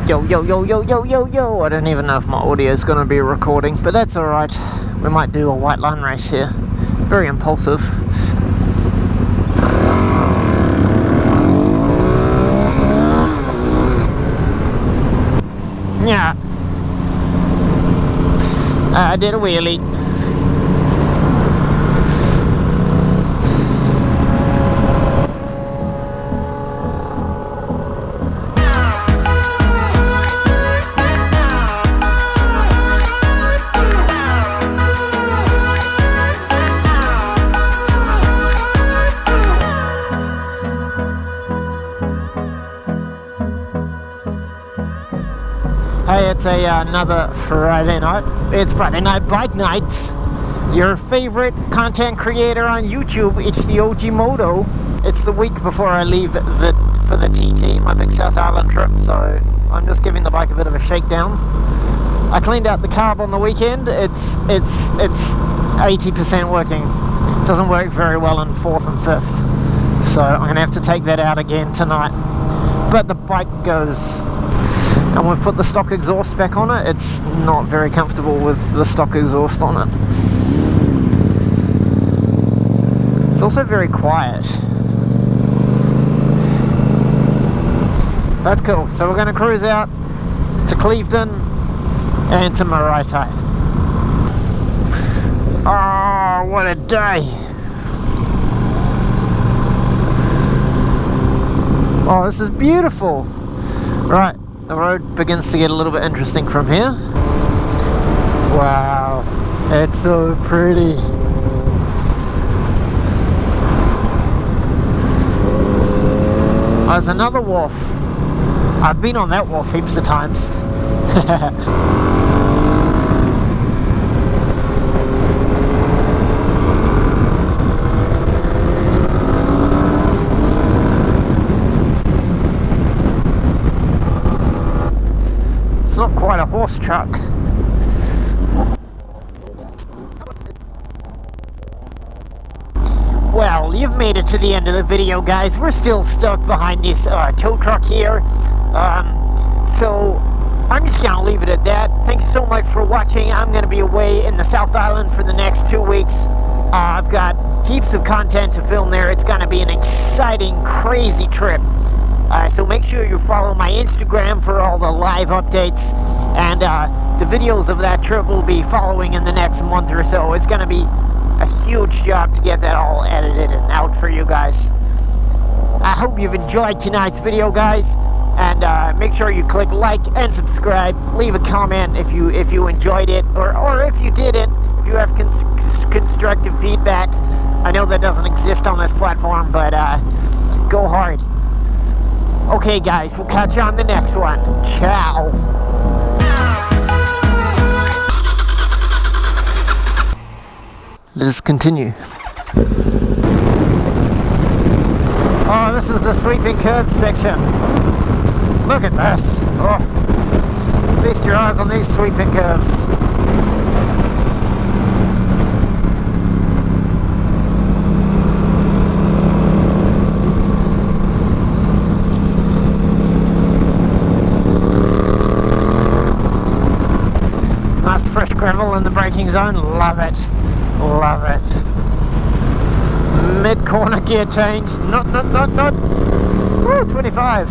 Yo, yo, yo, yo, yo, yo, yo. I don't even know if my audio is going to be recording, but that's alright. We might do a white line race here. Very impulsive. Yeah. I did a wheelie. Hey, it's another Friday night. It's Friday night bike night. Your favorite content creator on YouTube. It's the Ogeemoto. It's the week before I leave for the TT, my big South Island trip. So I'm just giving the bike a bit of a shakedown. I cleaned out the carb on the weekend. It's 80% working. It doesn't work very well in 4th and 5th. So I'm gonna have to take that out again tonight. But the bike goes. And we've put the stock exhaust back on it. It's not very comfortable with the stock exhaust on it. It's also very quiet. That's cool. So we're going to cruise out to Clevedon and to Maraetai. Oh, what a day. Oh, this is beautiful. Right. The road begins to get a little bit interesting from here. Wow, it's so pretty. There's another wharf. I've been on that wharf heaps of times. It's not quite a horse truck. Well, you've made it to the end of the video, guys. We're still stuck behind this tow truck here. So I'm just gonna leave it at that. Thanks so much for watching. I'm gonna be away in the South Island for the next 2 weeks. I've got heaps of content to film there. It's gonna be an exciting, crazy trip. So make sure you follow my Instagram for all the live updates, and the videos of that trip will be following in the next month or so. It's going to be a huge job to get that all edited and out for you guys. I hope you've enjoyed tonight's video, guys, and make sure you click like and subscribe. Leave a comment if you enjoyed it, or if you didn't, if you have constructive feedback. I know that doesn't exist on this platform, but go hard. Okay, guys, we'll catch you on the next one. Ciao. Let us continue. Oh, this is the sweeping curve section. Look at this. Oh, feast your eyes on these sweeping curves. Fresh gravel in the braking zone, love it, love it. Mid-corner gear change, not, woo, 25.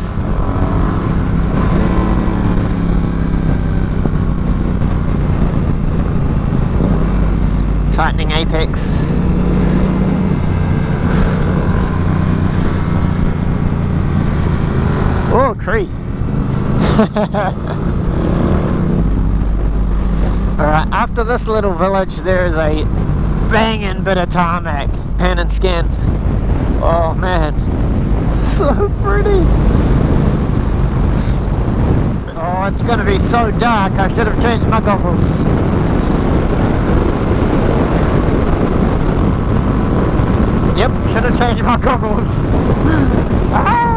Tightening apex. Oh, tree. Alright, after this little village there is a banging bit of tarmac. Pan and scan. Oh man, so pretty. Oh, it's gonna be so dark. I should have changed my goggles. Yep, should have changed my goggles. Ah!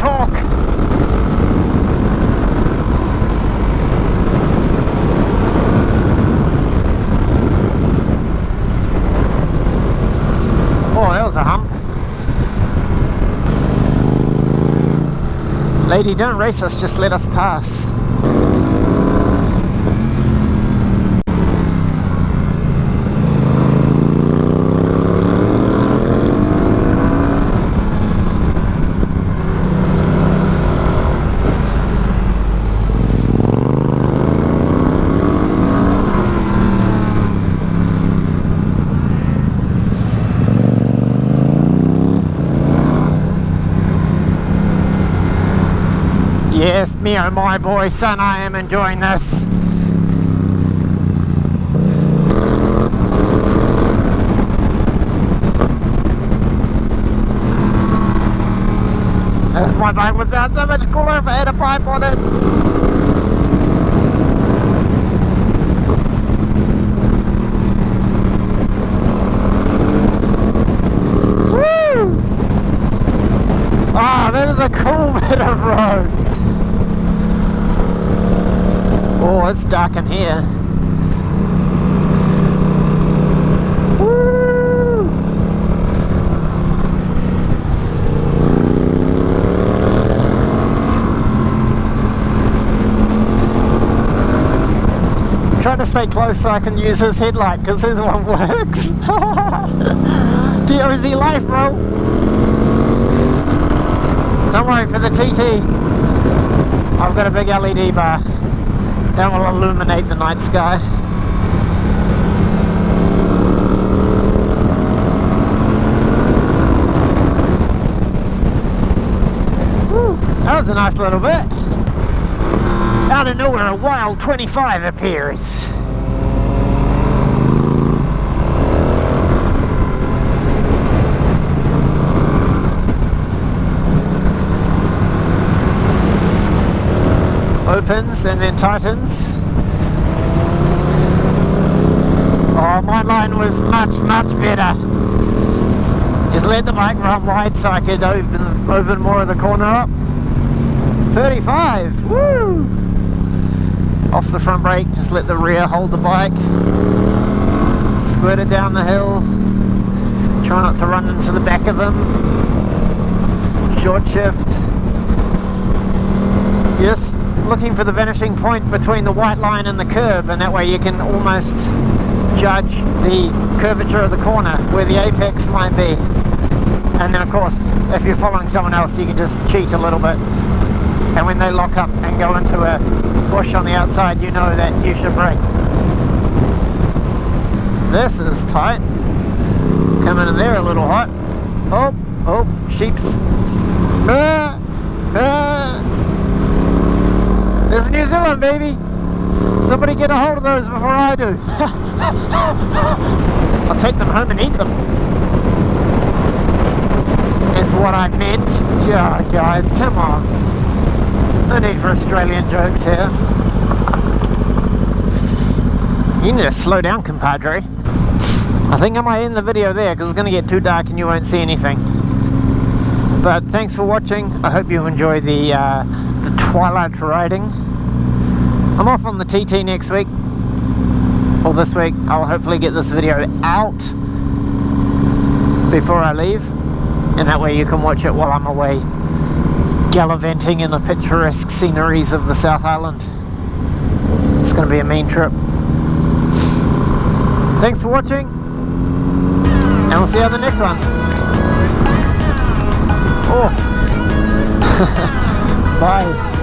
torque. Oh, that was a hump. Lady, don't race us, just let us pass. Yes, me oh my boy, son, I am enjoying this. If my bike would sound so much cooler if I had a pipe on it. Woo! Ah, that is a cool bit of road. Oh, it's dark in here. Woo! Trying to stay close so I can use his headlight because his one works. DRZ life, bro. Don't worry, for the TT, I've got a big LED bar. That will illuminate the night sky. Woo, that was a nice little bit. Out of nowhere, a wild 25 appears. Opens and then tightens. Oh, my line was much better. Just let the bike run wide so I could open more of the corner up. 35, woo! Off the front brake, just let the rear hold the bike. Squirt it down the hill. Try not to run into the back of him. Short shift. Just looking for the vanishing point between the white line and the curb, and that way you can almost judge the curvature of the corner, where the apex might be. And then of course, if you're following someone else, you can just cheat a little bit, and when they lock up and go into a bush on the outside, you know that you should brake. This is tight. Coming in there a little hot. Oh, sheeps. There's New Zealand, baby. Somebody get a hold of those before I do. I'll take them home and eat them. Is what I meant. Yeah, guys, come on. No need for Australian jokes here. You need to slow down, compadre. I think I might end the video there because it's going to get too dark and you won't see anything. But thanks for watching. I hope you enjoy the twilight riding. I'm off on the TT next week, or this week. I'll hopefully get this video out before I leave, and that way you can watch it while I'm away gallivanting in the picturesque sceneries of the South Island. It's going to be a mean trip. Thanks for watching, and we'll see you on the next one. Oh. Bye.